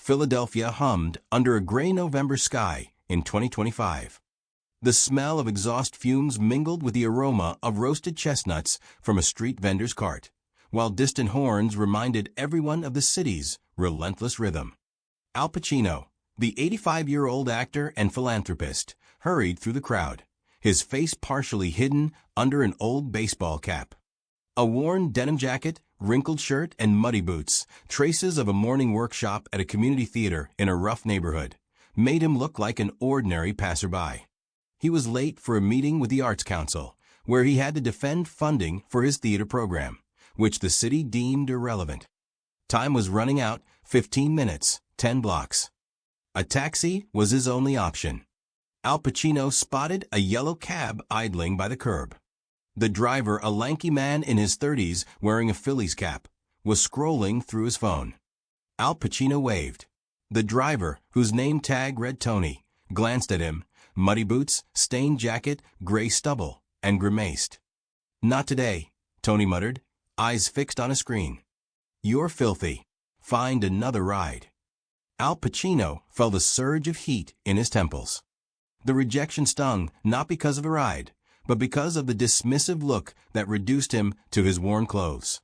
Philadelphia hummed under a gray November sky in 2025. The smell of exhaust fumes mingled with the aroma of roasted chestnuts from a street vendor's cart, while distant horns reminded everyone of the city's relentless rhythm. Al Pacino, the 85-year-old actor and philanthropist, hurried through the crowd, his face partially hidden under an old baseball cap. A worn denim jacket, wrinkled shirt, and muddy boots, traces of a morning workshop at a community theater in a rough neighborhood, made him look like an ordinary passerby. He was late for a meeting with the Arts Council, where he had to defend funding for his theater program, which the city deemed irrelevant. Time was running out, 15 minutes, 10 blocks. A taxi was his only option. Al Pacino spotted a yellow cab idling by the curb. The driver, a lanky man in his 30s wearing a Phillies cap, was scrolling through his phone. Al Pacino waved. The driver, whose name tag read Tony, glanced at him, muddy boots, stained jacket, gray stubble, and grimaced. "Not today," Tony muttered, eyes fixed on a screen. "You're filthy. Find another ride." Al Pacino felt a surge of heat in his temples. The rejection stung not because of a ride, but because of the dismissive look that reduced him to his worn clothes.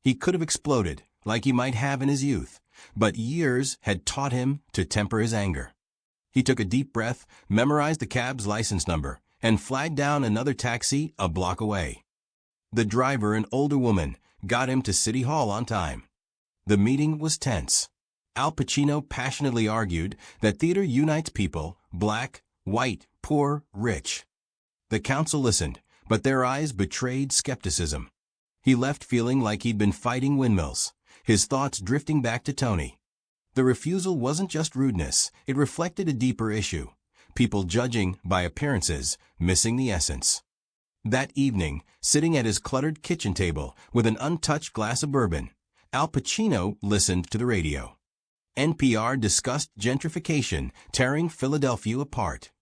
He could have exploded, like he might have in his youth, but years had taught him to temper his anger. He took a deep breath, memorized the cab's license number, and flagged down another taxi a block away. The driver, an older woman, got him to City Hall on time. The meeting was tense. Al Pacino passionately argued that theater unites people, black, white, poor, rich. The council listened, but their eyes betrayed skepticism. He left feeling like he'd been fighting windmills, his thoughts drifting back to Tony. The refusal wasn't just rudeness, it reflected a deeper issue. People judging by appearances, missing the essence. That evening, sitting at his cluttered kitchen table with an untouched glass of bourbon, Al Pacino listened to the radio. NPR discussed gentrification tearing Philadelphia apart.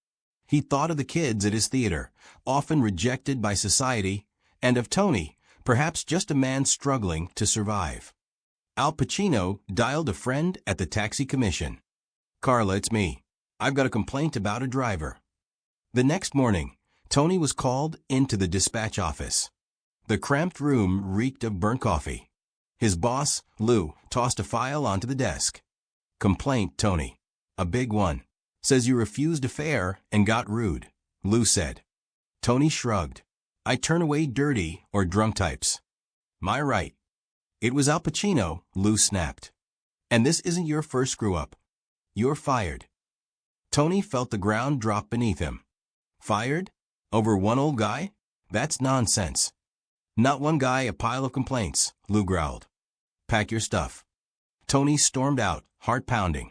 He thought of the kids at his theater, often rejected by society, and of Tony, perhaps just a man struggling to survive. Al Pacino dialed a friend at the taxi commission. "Carla, it's me. I've got a complaint about a driver." The next morning, Tony was called into the dispatch office. The cramped room reeked of burnt coffee. His boss, Lou, tossed a file onto the desk. "Complaint, Tony. A big one. Says you refused a fare and got rude," Lou said. Tony shrugged. "I turn away dirty or drunk types." "My right." It was Al Pacino, Lou snapped. "And this isn't your first screw-up. You're fired." Tony felt the ground drop beneath him. Fired? Over one old guy? That's nonsense. "Not one guy, a pile of complaints," Lou growled. "Pack your stuff." Tony stormed out, heart pounding.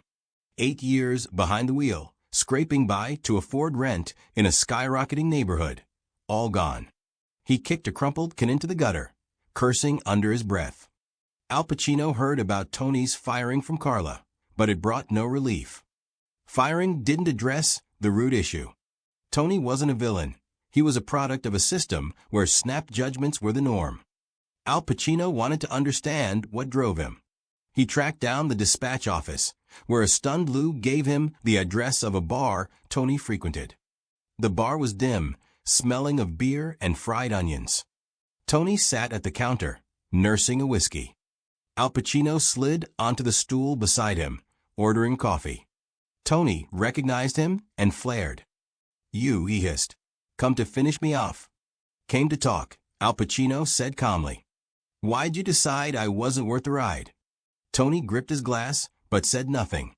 8 years behind the wheel, scraping by to afford rent in a skyrocketing neighborhood. All gone. He kicked a crumpled can into the gutter, cursing under his breath. Al Pacino heard about Tony's firing from Carla, but it brought no relief. Firing didn't address the root issue. Tony wasn't a villain. He was a product of a system where snap judgments were the norm. Al Pacino wanted to understand what drove him. He tracked down the dispatch office, where a stunned Lou gave him the address of a bar Tony frequented. The bar was dim, smelling of beer and fried onions. Tony sat at the counter, nursing a whiskey. Al Pacino slid onto the stool beside him, ordering coffee. Tony recognized him and flared. "You," he hissed. "Come to finish me off?" "Came to talk," Al Pacino said calmly. "Why'd you decide I wasn't worth the ride?" Tony gripped his glass, but said nothing.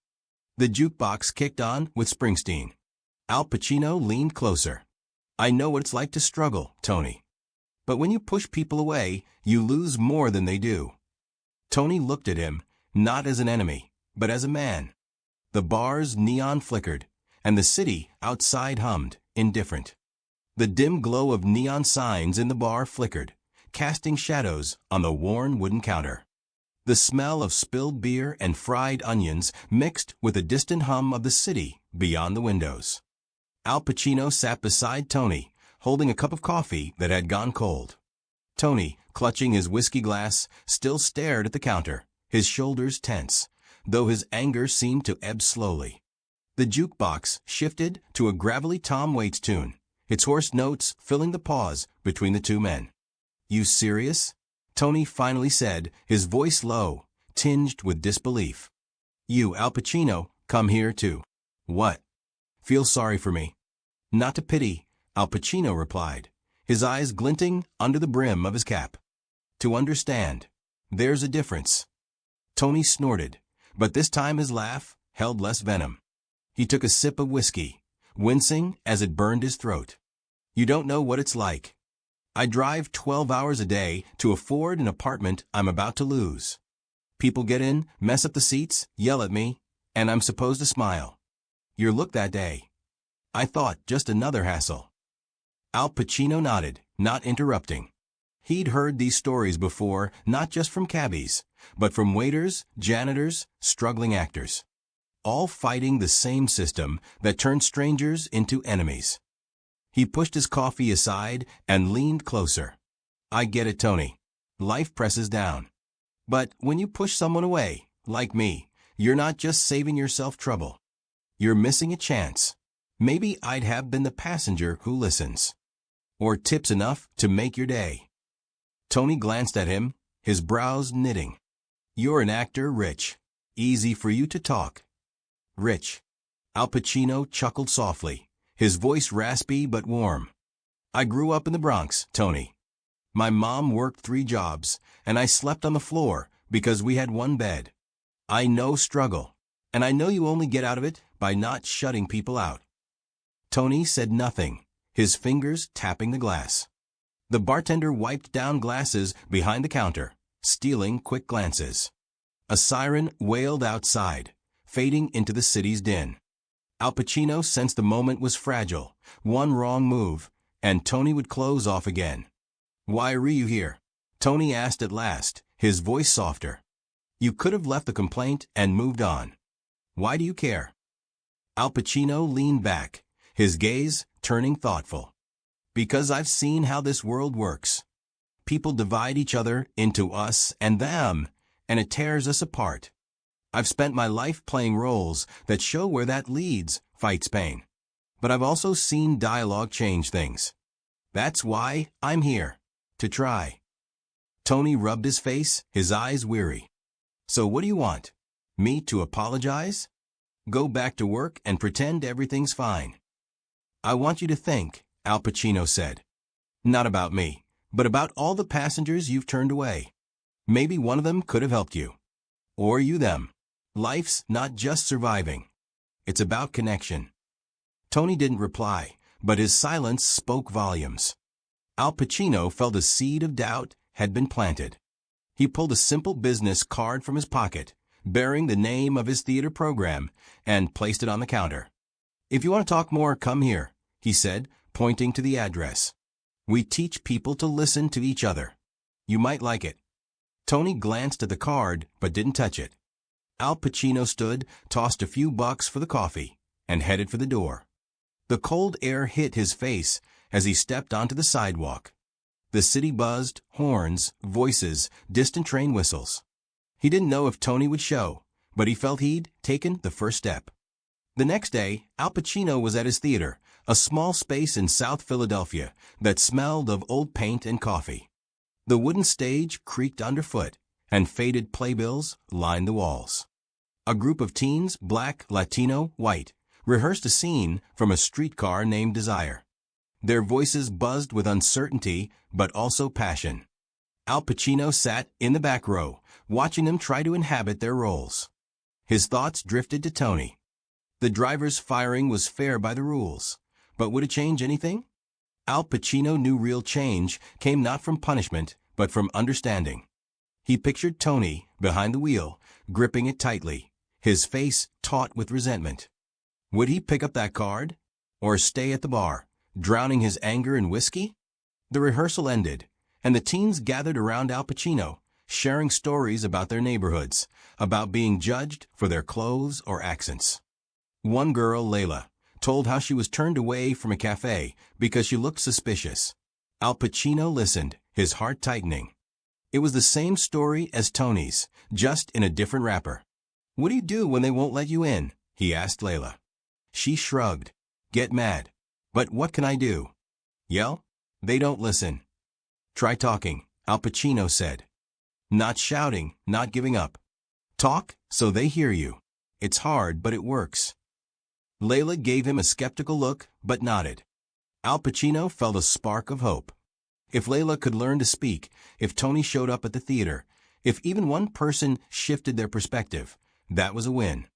The jukebox kicked on with Springsteen. Al Pacino leaned closer. "I know what it's like to struggle, Tony. But when you push people away, you lose more than they do." Tony looked at him, not as an enemy, but as a man. The bar's neon flickered, and the city outside hummed, indifferent. The dim glow of neon signs in the bar flickered, casting shadows on the worn wooden counter. The smell of spilled beer and fried onions mixed with the distant hum of the city beyond the windows. Al Pacino sat beside Tony, holding a cup of coffee that had gone cold. Tony, clutching his whiskey glass, still stared at the counter, his shoulders tense, though his anger seemed to ebb slowly. The jukebox shifted to a gravelly Tom Waits tune, its hoarse notes filling the pause between the two men. "You serious?" Tony finally said, his voice low, tinged with disbelief. "You, Al Pacino, come here too." "What? Feel sorry for me?" "Not to pity," Al Pacino replied, his eyes glinting under the brim of his cap. "To understand. There's a difference." Tony snorted, but this time his laugh held less venom. He took a sip of whiskey, wincing as it burned his throat. "You don't know what it's like. I drive 12 hours a day to afford an apartment I'm about to lose. People get in, mess up the seats, yell at me, and I'm supposed to smile. Your look that day. I thought, just another hassle." Al Pacino nodded, not interrupting. He'd heard these stories before, not just from cabbies, but from waiters, janitors, struggling actors. All fighting the same system that turned strangers into enemies. He pushed his coffee aside and leaned closer. "I get it, Tony. Life presses down. But when you push someone away, like me, you're not just saving yourself trouble. You're missing a chance. Maybe I'd have been the passenger who listens. Or tips enough to make your day." Tony glanced at him, his brows knitting. "You're an actor, Rich. Easy for you to talk." "Rich." Al Pacino chuckled softly, his voice raspy but warm. "I grew up in the Bronx, Tony. My mom worked 3 jobs, and I slept on the floor because we had one bed. I know struggle, and I know you only get out of it by not shutting people out." Tony said nothing, his fingers tapping the glass. The bartender wiped down glasses behind the counter, stealing quick glances. A siren wailed outside, fading into the city's din. Al Pacino sensed the moment was fragile. One wrong move, and Tony would close off again. "Why are you here?" Tony asked at last, his voice softer. "You could have left the complaint and moved on. Why do you care?" Al Pacino leaned back, his gaze turning thoughtful. "Because I've seen how this world works. People divide each other into us and them, and it tears us apart. I've spent my life playing roles that show where that leads, fights pain. But I've also seen dialogue change things. That's why I'm here. To try." Tony rubbed his face, his eyes weary. "So what do you want? Me to apologize? Go back to work and pretend everything's fine?" "I want you to think," Al Pacino said. "Not about me, but about all the passengers you've turned away. Maybe one of them could have helped you. Or you them. Life's not just surviving. It's about connection." Tony didn't reply, but his silence spoke volumes. Al Pacino felt a seed of doubt had been planted. He pulled a simple business card from his pocket, bearing the name of his theater program, and placed it on the counter. "If you want to talk more, come here," he said, pointing to the address. "We teach people to listen to each other. You might like it." Tony glanced at the card, but didn't touch it. Al Pacino stood, tossed a few bucks for the coffee, and headed for the door. The cold air hit his face as he stepped onto the sidewalk. The city buzzed, horns, voices, distant train whistles. He didn't know if Tony would show, but he felt he'd taken the first step. The next day, Al Pacino was at his theater, a small space in South Philadelphia that smelled of old paint and coffee. The wooden stage creaked underfoot, and faded playbills lined the walls. A group of teens, black, Latino, white, rehearsed a scene from a streetcar named Desire. Their voices buzzed with uncertainty, but also passion. Al Pacino sat in the back row, watching them try to inhabit their roles. His thoughts drifted to Tony. The driver's firing was fair by the rules, but would it change anything? Al Pacino knew real change came not from punishment, but from understanding. He pictured Tony, behind the wheel, gripping it tightly, his face taut with resentment. Would he pick up that card? Or stay at the bar, drowning his anger in whiskey? The rehearsal ended, and the teens gathered around Al Pacino, sharing stories about their neighborhoods, about being judged for their clothes or accents. One girl, Layla, told how she was turned away from a cafe because she looked suspicious. Al Pacino listened, his heart tightening. It was the same story as Tony's, just in a different wrapper. "What do you do when they won't let you in?" he asked Layla. She shrugged. "Get mad." "But what can I do?" "Yell?" "They don't listen." "Try talking," Al Pacino said. "Not shouting, not giving up. Talk so they hear you. It's hard, but it works." Layla gave him a skeptical look, but nodded. Al Pacino felt a spark of hope. If Layla could learn to speak, if Tony showed up at the theater, if even one person shifted their perspective, that was a win.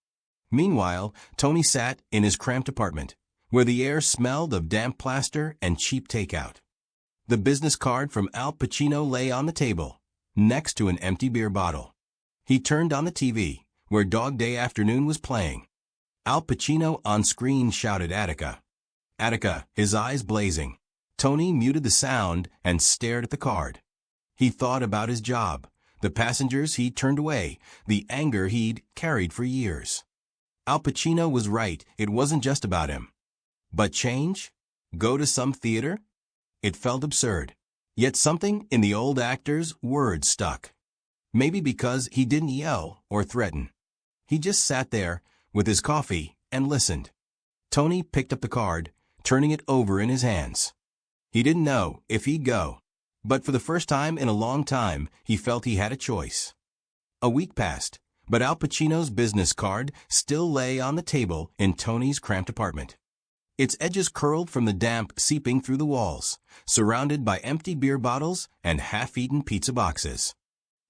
Meanwhile, Tony sat in his cramped apartment, where the air smelled of damp plaster and cheap takeout. The business card from Al Pacino lay on the table, next to an empty beer bottle. He turned on the TV, where Dog Day Afternoon was playing. Al Pacino on screen shouted Attica. Attica, his eyes blazing. Tony muted the sound and stared at the card. He thought about his job, the passengers he'd turned away, the anger he'd carried for years. Al Pacino was right, it wasn't just about him. But change? Go to some theater? It felt absurd. Yet something in the old actor's words stuck. Maybe because he didn't yell or threaten. He just sat there, with his coffee, and listened. Tony picked up the card, turning it over in his hands. He didn't know if he'd go. But for the first time in a long time, he felt he had a choice. A week passed, but Al Pacino's business card still lay on the table in Tony's cramped apartment. Its edges curled from the damp seeping through the walls, surrounded by empty beer bottles and half-eaten pizza boxes.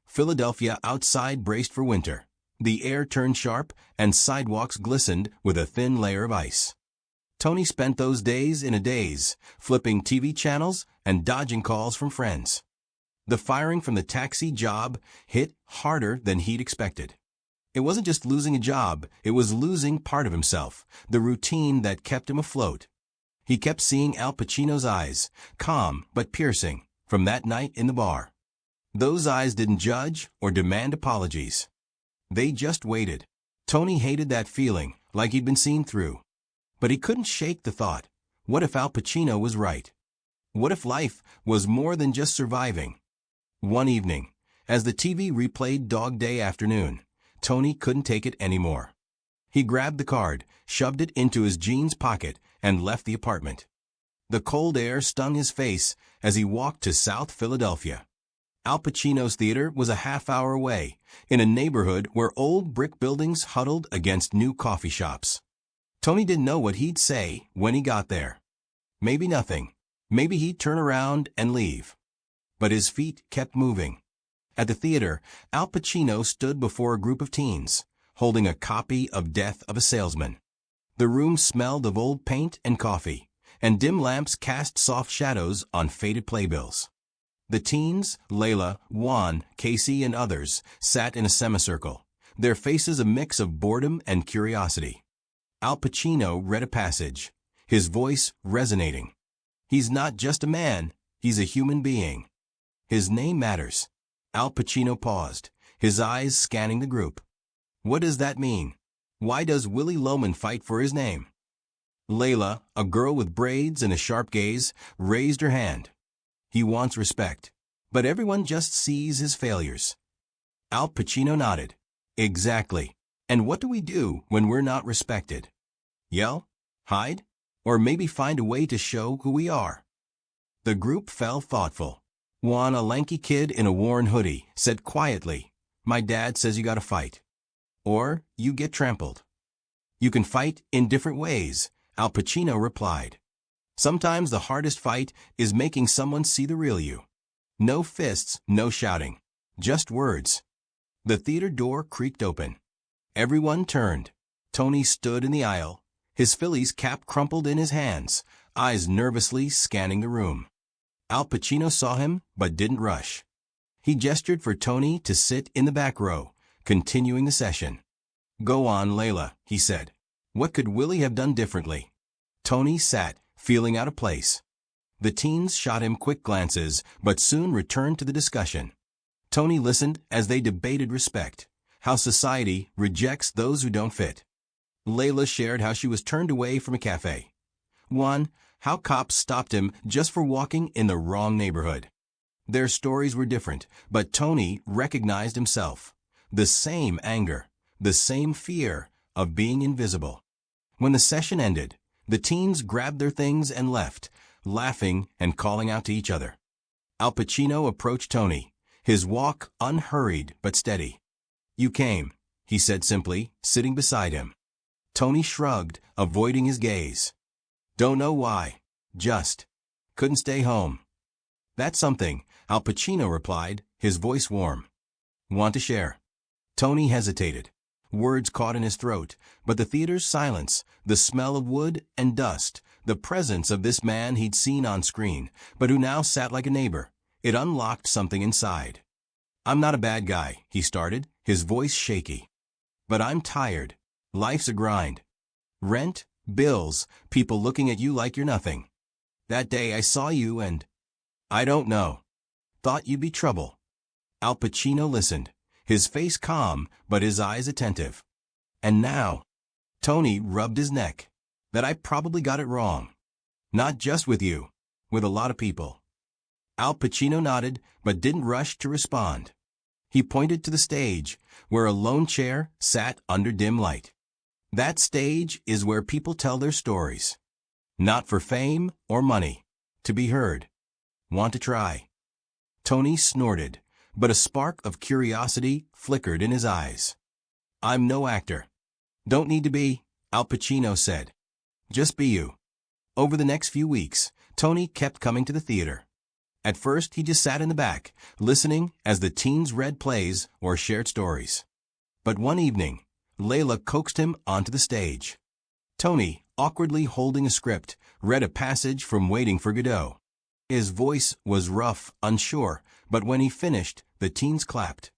Philadelphia outside braced for winter. The air turned sharp, and sidewalks glistened with a thin layer of ice. Tony spent those days in a daze, flipping TV channels and dodging calls from friends. The firing from the taxi job hit harder than he'd expected. It wasn't just losing a job, it was losing part of himself, the routine that kept him afloat. He kept seeing Al Pacino's eyes, calm but piercing, from that night in the bar. Those eyes didn't judge or demand apologies. They just waited. Tony hated that feeling, like he'd been seen through. But he couldn't shake the thought, what if Al Pacino was right? What if life was more than just surviving? One evening, as the TV replayed Dog Day Afternoon, Tony couldn't take it anymore. He grabbed the card, shoved it into his jeans pocket, and left the apartment. The cold air stung his face as he walked to South Philadelphia. Al Pacino's theater was a half-hour away, in a neighborhood where old brick buildings huddled against new coffee shops. Tony didn't know what he'd say when he got there. Maybe nothing. Maybe he'd turn around and leave. But his feet kept moving. At the theater, Al Pacino stood before a group of teens, holding a copy of Death of a Salesman. The room smelled of old paint and coffee, and dim lamps cast soft shadows on faded playbills. The teens, Layla, Juan, Casey, and others, sat in a semicircle, their faces a mix of boredom and curiosity. Al Pacino read a passage, his voice resonating. He's not just a man, he's a human being. His name matters. Al Pacino paused, his eyes scanning the group. What does that mean? Why does Willie Loman fight for his name? Layla, a girl with braids and a sharp gaze, raised her hand. He wants respect, but everyone just sees his failures. Al Pacino nodded. Exactly. And what do we do when we're not respected? Yell? Hide? Or maybe find a way to show who we are? The group fell thoughtful. Juan, a lanky kid in a worn hoodie, said quietly, "My dad says you gotta fight. Or you get trampled." "You can fight in different ways," Al Pacino replied. "Sometimes the hardest fight is making someone see the real you. No fists, no shouting. Just words." The theater door creaked open. Everyone turned. Tony stood in the aisle, his Phillies cap crumpled in his hands, eyes nervously scanning the room. Al Pacino saw him, but didn't rush. He gestured for Tony to sit in the back row, continuing the session. "Go on, Layla," he said. "What could Willie have done differently?" Tony sat, feeling out of place. The teens shot him quick glances, but soon returned to the discussion. Tony listened as they debated respect, how society rejects those who don't fit. Layla shared how she was turned away from a cafe. Juan, how cops stopped him just for walking in the wrong neighborhood. Their stories were different, but Tony recognized himself. The same anger, the same fear of being invisible. When the session ended, the teens grabbed their things and left, laughing and calling out to each other. Al Pacino approached Tony, his walk unhurried but steady. "You came," he said simply, sitting beside him. Tony shrugged, avoiding his gaze. "Don't know why. Just couldn't stay home." "That's something," Al Pacino replied, his voice warm. "Want to share?" Tony hesitated. Words caught in his throat, but the theater's silence, the smell of wood and dust, the presence of this man he'd seen on screen, but who now sat like a neighbor, it unlocked something inside. "I'm not a bad guy," he started, his voice shaky. "But I'm tired. Life's a grind. Rent, bills, people looking at you like you're nothing. That day I saw you and I don't know. Thought you'd be trouble." Al Pacino listened, his face calm but his eyes attentive. "And now," Tony rubbed his neck, "that I probably got it wrong. Not just with you, with a lot of people." Al Pacino nodded but didn't rush to respond. He pointed to the stage, where a lone chair sat under dim light. "That stage is where people tell their stories. Not for fame or money. To be heard. Want to try?" Tony snorted, but a spark of curiosity flickered in his eyes. "I'm no actor." "Don't need to be," Al Pacino said. "Just be you." Over the next few weeks, Tony kept coming to the theater. At first, he just sat in the back, listening as the teens read plays or shared stories. But one evening, Layla coaxed him onto the stage. Tony, awkwardly holding a script, read a passage from Waiting for Godot. His voice was rough, unsure, but when he finished, the teens clapped.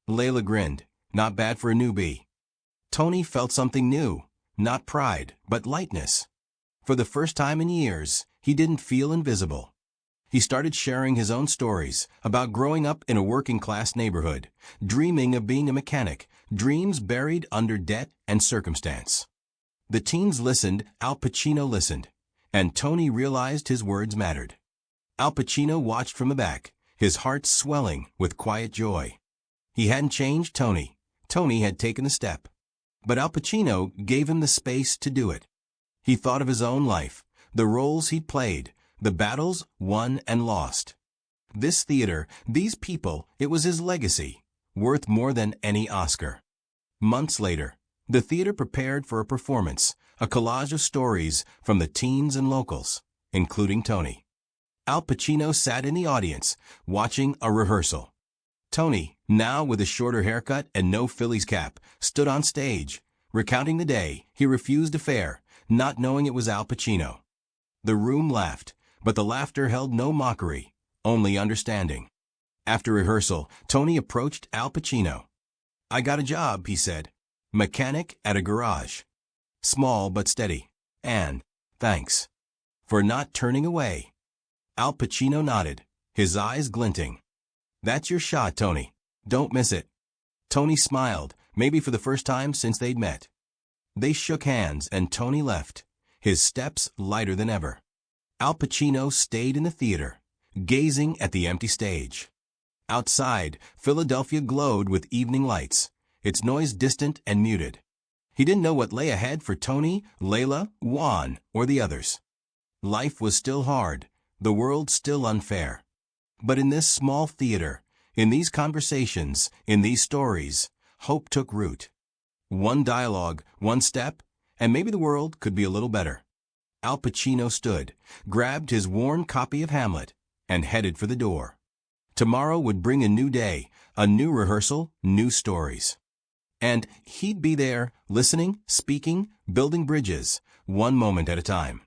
Layla grinned, not bad for a newbie. Tony felt something new, not pride, but lightness. For the first time in years, he didn't feel invisible. He started sharing his own stories about growing up in a working-class neighborhood, dreaming of being a mechanic, dreams buried under debt and circumstance. The teens listened, Al Pacino listened, and Tony realized his words mattered. Al Pacino watched from the back, his heart swelling with quiet joy. He hadn't changed Tony. Tony had taken the step. But Al Pacino gave him the space to do it. He thought of his own life, the roles he'd played, the battles won and lost. This theater, these people, it was his legacy, worth more than any Oscar. Months later, the theater prepared for a performance, a collage of stories from the teens and locals, including Tony. Al Pacino sat in the audience, watching a rehearsal. Tony, now with a shorter haircut and no Phillies cap, stood on stage, recounting the day he refused a fare, not knowing it was Al Pacino. The room laughed, but the laughter held no mockery, only understanding. After rehearsal, Tony approached Al Pacino. "I got a job," he said. "Mechanic at a garage. Small but steady. And thanks for not turning away." Al Pacino nodded, his eyes glinting. "That's your shot, Tony. Don't miss it." Tony smiled, maybe for the first time since they'd met. They shook hands and Tony left, his steps lighter than ever. Al Pacino stayed in the theater, gazing at the empty stage. Outside, Philadelphia glowed with evening lights, its noise distant and muted. He didn't know what lay ahead for Tony, Layla, Juan, or the others. Life was still hard, the world still unfair. But in this small theater, in these conversations, in these stories, hope took root. One dialogue, one step, and maybe the world could be a little better. Al Pacino stood, grabbed his worn copy of Hamlet, and headed for the door. Tomorrow would bring a new day, a new rehearsal, new stories. And he'd be there, listening, speaking, building bridges, one moment at a time.